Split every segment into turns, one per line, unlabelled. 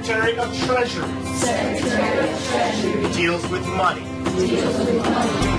Secretary of Treasury.
Secretary of Treasury.
Deals with money.
Deals with money.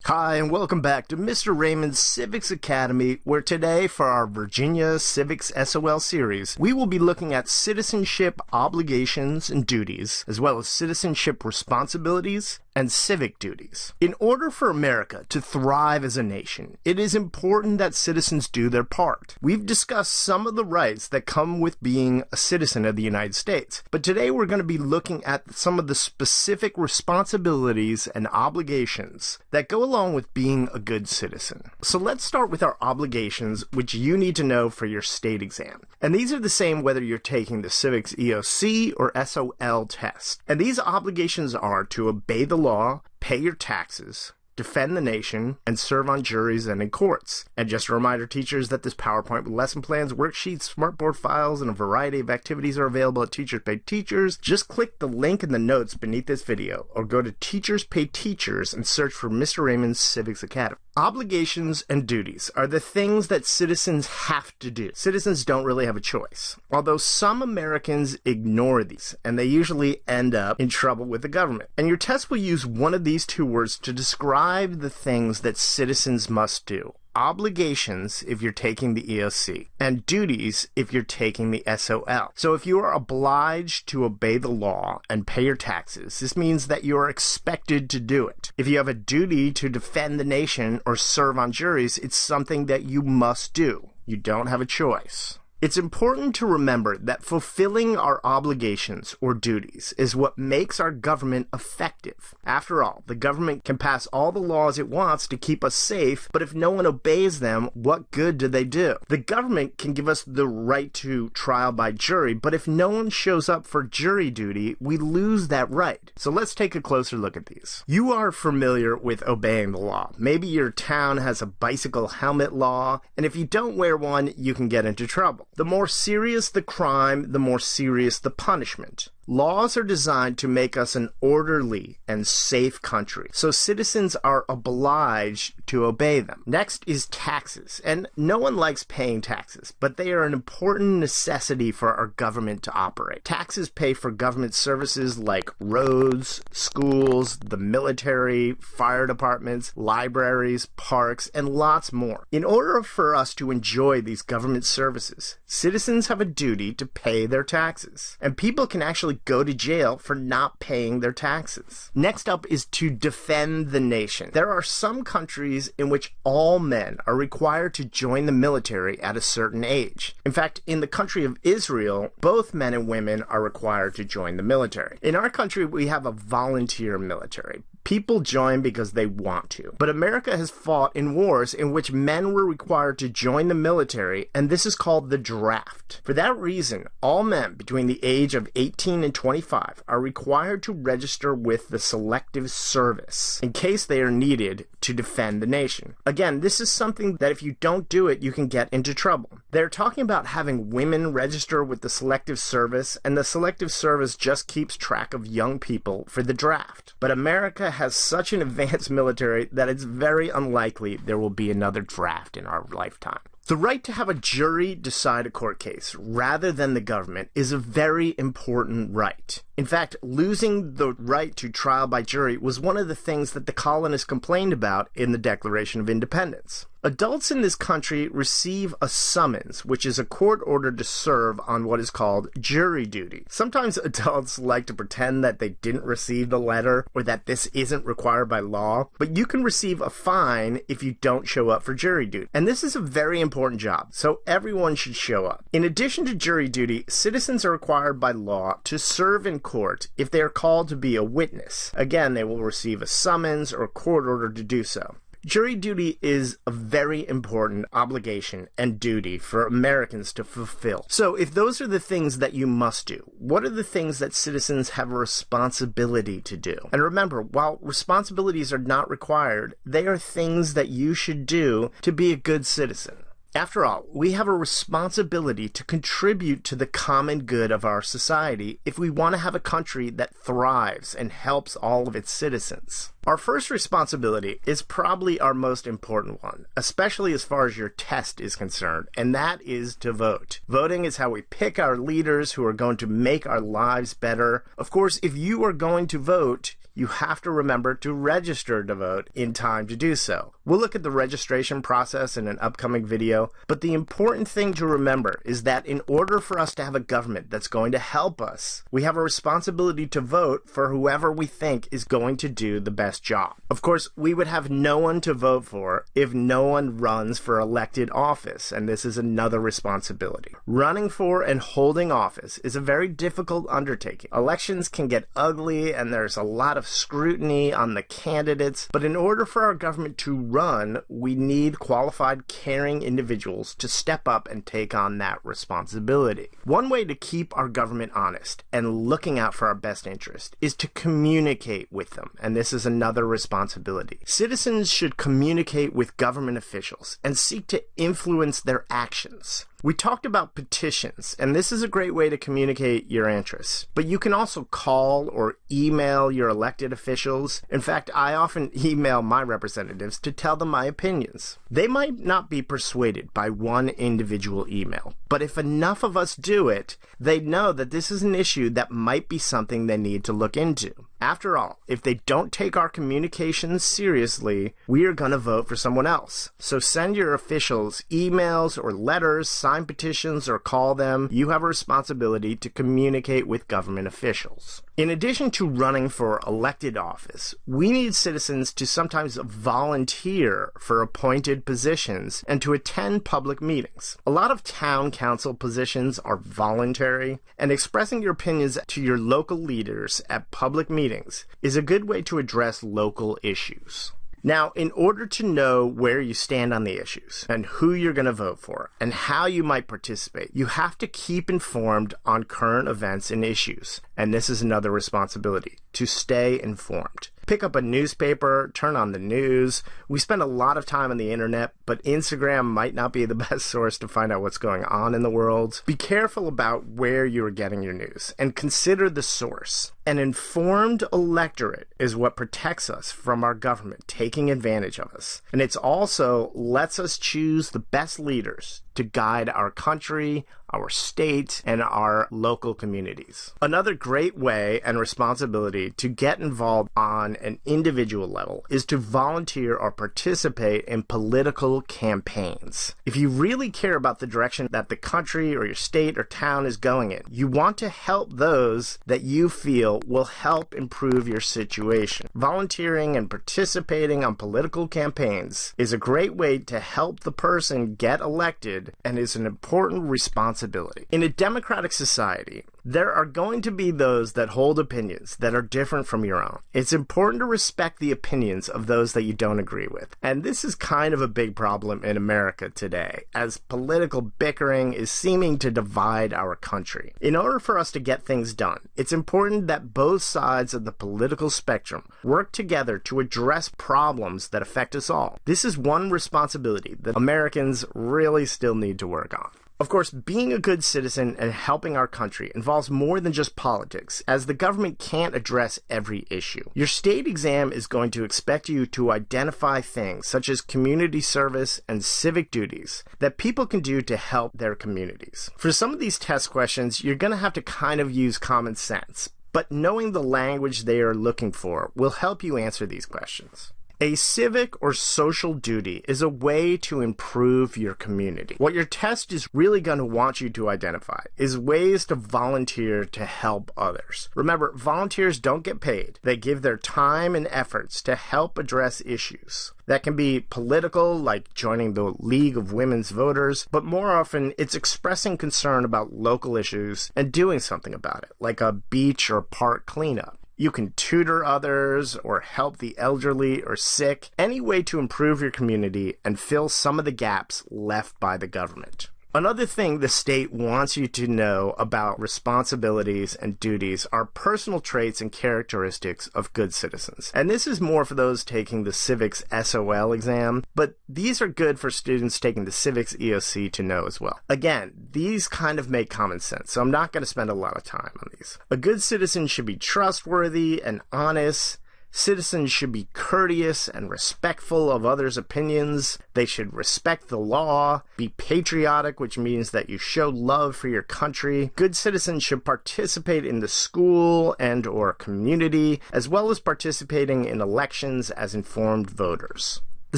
Hi, and welcome back to Mr. Raymond's Civics Academy, where today, for our Virginia Civics SOL series, we will be looking at citizenship obligations and duties, as well as citizenship responsibilities and civic duties. In order for America to thrive as a nation, it is important that citizens do their part. We've discussed some of the rights that come with being a citizen of the United States, but today we're going to be looking at some of the specific responsibilities and obligations that go along with being a good citizen. So let's start with our obligations, which you need to know for your state exam. And these are the same whether you're taking the Civics EOC or SOL test. And these obligations are to obey the law, pay your taxes, defend the nation, and serve on juries and in courts. And just a reminder, teachers, that this PowerPoint with lesson plans, worksheets, smartboard files, and a variety of activities are available at Teachers Pay Teachers. Just click the link in the notes beneath this video, or go to Teachers Pay Teachers and search for Mr. Raymond's Civics Academy. Obligations and duties are the things that citizens have to do. Citizens don't really have a choice, although some Americans ignore these, and they usually end up in trouble with the government. And your test will use one of these two words to describe the things that citizens must do. Obligations if you're taking the EOC, and duties if you're taking the SOL. So if you are obliged to obey the law and pay your taxes, this means that you are expected to do it. If you have a duty to defend the nation or serve on juries, it's something that you must do. You don't have a choice. It's important to remember that fulfilling our obligations or duties is what makes our government effective. After all, the government can pass all the laws it wants to keep us safe, but if no one obeys them, what good do they do? The government can give us the right to trial by jury, but if no one shows up for jury duty, we lose that right. So let's take a closer look at these. You are familiar with obeying the law. Maybe your town has a bicycle helmet law, and if you don't wear one, you can get into trouble. The more serious the crime, the more serious the punishment. Laws are designed to make us an orderly and safe country, so citizens are obliged to obey them. Next is taxes, and no one likes paying taxes, but they are an important necessity for our government to operate. Taxes pay for government services like roads, schools, the military, fire departments, libraries, parks, and lots more. In order for us to enjoy these government services, citizens have a duty to pay their taxes, and people can actually go to jail for not paying their taxes. Next up is to defend the nation. There are some countries in which all men are required to join the military at a certain age. In fact, in the country of Israel, both men and women are required to join the military. In our country, we have a volunteer military. People join because they want to. But America has fought in wars in which men were required to join the military, and this is called the draft. For that reason, all men between the age of 18 and 25 are required to register with the Selective Service in case they are needed to defend the nation. Again, this is something that if you don't do it, you can get into trouble. They're talking about having women register with the Selective Service, and the Selective Service just keeps track of young people for the draft. But America has such an advanced military that it's very unlikely there will be another draft in our lifetime. The right to have a jury decide a court case rather than the government is a very important right. In fact, losing the right to trial by jury was one of the things that the colonists complained about in the Declaration of Independence. Adults in this country receive a summons, which is a court order to serve on what is called jury duty. Sometimes adults like to pretend that they didn't receive the letter or that this isn't required by law, but you can receive a fine if you don't show up for jury duty. And this is a very important job, so everyone should show up. In addition to jury duty, citizens are required by law to serve in court if they are called to be a witness. Again, they will receive a summons or court order to do so. Jury duty is a very important obligation and duty for Americans to fulfill. So if those are the things that you must do, what are the things that citizens have a responsibility to do? And remember, while responsibilities are not required, they are things that you should do to be a good citizen. After all, we have a responsibility to contribute to the common good of our society if we want to have a country that thrives and helps all of its citizens. Our first responsibility is probably our most important one, especially as far as your test is concerned, and that is to vote. Voting is how we pick our leaders who are going to make our lives better. Of course, if you are going to vote, you have to remember to register to vote in time to do so. We'll look at the registration process in an upcoming video, but the important thing to remember is that in order for us to have a government that's going to help us, we have a responsibility to vote for whoever we think is going to do the best job. Of course, we would have no one to vote for if no one runs for elected office, and this is another responsibility. Running for and holding office is a very difficult undertaking. Elections can get ugly, and there's a lot of scrutiny on the candidates, but in order for our government to run, we need qualified, caring individuals to step up and take on that responsibility. One way to keep our government honest and looking out for our best interest is to communicate with them, and this is another responsibility. Citizens should communicate with government officials and seek to influence their actions. We talked about petitions, and this is a great way to communicate your interests. But you can also call or email your elected officials. In fact, I often email my representatives to tell them my opinions. They might not be persuaded by one individual email, but if enough of us do it, they know that this is an issue that might be something they need to look into. After all, if they don't take our communications seriously, we are going to vote for someone else. So send your officials emails or letters, sign petitions, or call them. You have a responsibility to communicate with government officials. In addition to running for elected office, we need citizens to sometimes volunteer for appointed positions and to attend public meetings. A lot of town council positions are voluntary, and expressing your opinions to your local leaders at public meetings is a good way to address local issues. Now, in order to know where you stand on the issues and who you're going to vote for and how you might participate, you have to keep informed on current events and issues. And this is another responsibility, to stay informed. Pick up a newspaper, turn on the news. We spend a lot of time on the internet, but Instagram might not be the best source to find out what's going on in the world. Be careful about where you are getting your news and consider the source. An informed electorate is what protects us from our government taking advantage of us. And it's also lets us choose the best leaders to guide our country, our state, and our local communities. Another great way and responsibility to get involved on an individual level is to volunteer or participate in political campaigns. If you really care about the direction that the country or your state or town is going in, you want to help those that you feel will help improve your situation. Volunteering and participating on political campaigns is a great way to help the person get elected and is an important responsibility. In a democratic society, there are going to be those that hold opinions that are different from your own. It's important to respect the opinions of those that you don't agree with. And this is kind of a big problem in America today, as political bickering is seeming to divide our country. In order for us to get things done, it's important that both sides of the political spectrum work together to address problems that affect us all. This is one responsibility that Americans really still need to work on. Of course, being a good citizen and helping our country involves more than just politics, as the government can't address every issue. Your state exam is going to expect you to identify things such as community service and civic duties that people can do to help their communities. For some of these test questions, you're going to have to kind of use common sense, but knowing the language they are looking for will help you answer these questions. A civic or social duty is a way to improve your community. What your test is really going to want you to identify is ways to volunteer to help others. Remember, volunteers don't get paid. They give their time and efforts to help address issues. That can be political, like joining the League of Women's Voters, but more often it's expressing concern about local issues and doing something about it, like a beach or park cleanup. You can tutor others or help the elderly or sick, any way to improve your community and fill some of the gaps left by the government. Another thing the state wants you to know about responsibilities and duties are personal traits and characteristics of good citizens. And this is more for those taking the Civics SOL exam, but these are good for students taking the Civics EOC to know as well. Again, these kind of make common sense, so I'm not going to spend a lot of time on these. A good citizen should be trustworthy and honest, Citizens should be courteous and respectful of others' opinions. They should respect the law, be patriotic, which means that you show love for your country. Good citizens should participate in the school and or community, as well as participating in elections as informed voters. The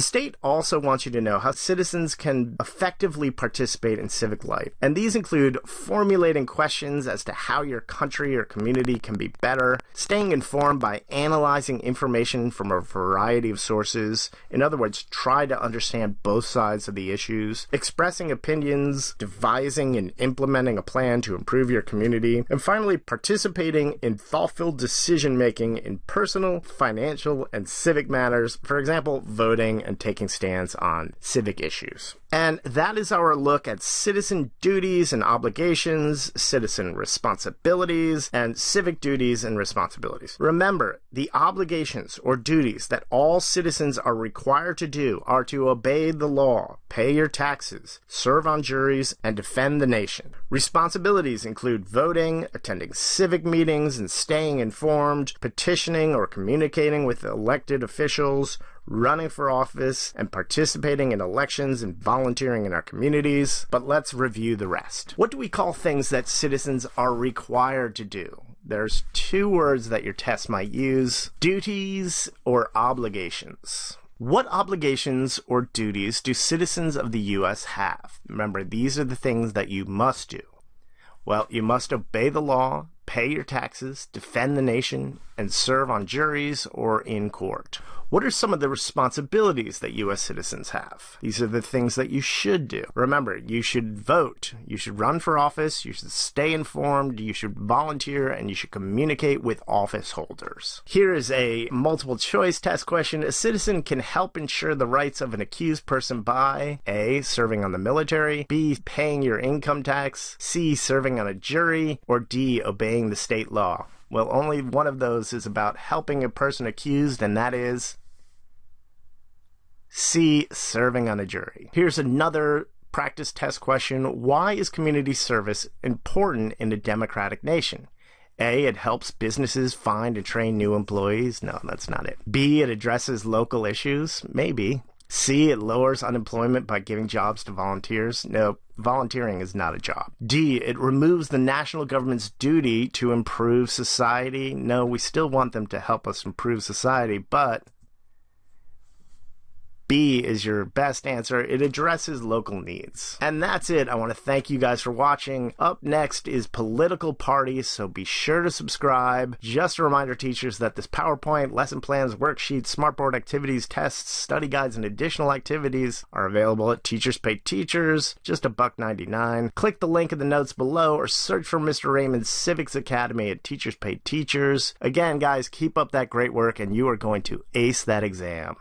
state also wants you to know how citizens can effectively participate in civic life, and these include formulating questions as to how your country or community can be better, staying informed by analyzing information from a variety of sources, in other words, try to understand both sides of the issues, expressing opinions, devising and implementing a plan to improve your community, and finally, participating in thoughtful decision-making in personal, financial, and civic matters, for example, voting and taking stands on civic issues. And that is our look at citizen duties and obligations, citizen responsibilities, and civic duties and responsibilities. Remember, the obligations or duties that all citizens are required to do are to obey the law, pay your taxes, serve on juries, and defend the nation. Responsibilities include voting, attending civic meetings and staying informed, petitioning or communicating with elected officials, running for office, and participating in elections and volunteering in our communities. But let's review the rest. What do we call things that citizens are required to do? There's two words that your test might use: duties or obligations. What obligations or duties do citizens of the U.S. have? Remember, these are the things that you must do. Well, you must obey the law, pay your taxes, defend the nation, and serve on juries or in court. What are some of the responsibilities that U.S. citizens have? These are the things that you should do. Remember, you should vote, you should run for office, you should stay informed, you should volunteer, and you should communicate with office holders. Here is a multiple choice test question. A citizen can help ensure the rights of an accused person by A, serving on the military, B, paying your income tax, C, serving on a jury, or D, obeying the state law. Well, only one of those is about helping a person accused, and that is C, serving on a jury. Here's another practice test question. Why is community service important in a democratic nation? A, it helps businesses find and train new employees. No, that's not it. B, it addresses local issues. Maybe. C, it lowers unemployment by giving jobs to volunteers. No, volunteering is not a job. D, it removes the national government's duty to improve society. No, we still want them to help us improve society, but B is your best answer. It addresses local needs. And that's it. I want to thank you guys for watching. Up next is political parties, so be sure to subscribe. Just a reminder, teachers, that this PowerPoint, lesson plans, worksheets, smartboard activities, tests, study guides, and additional activities are available at Teachers Pay Teachers, just $1.99. Click the link in the notes below or search for Mr. Raymond's Civics Academy at Teachers Pay Teachers. Again, guys, keep up that great work and you are going to ace that exam.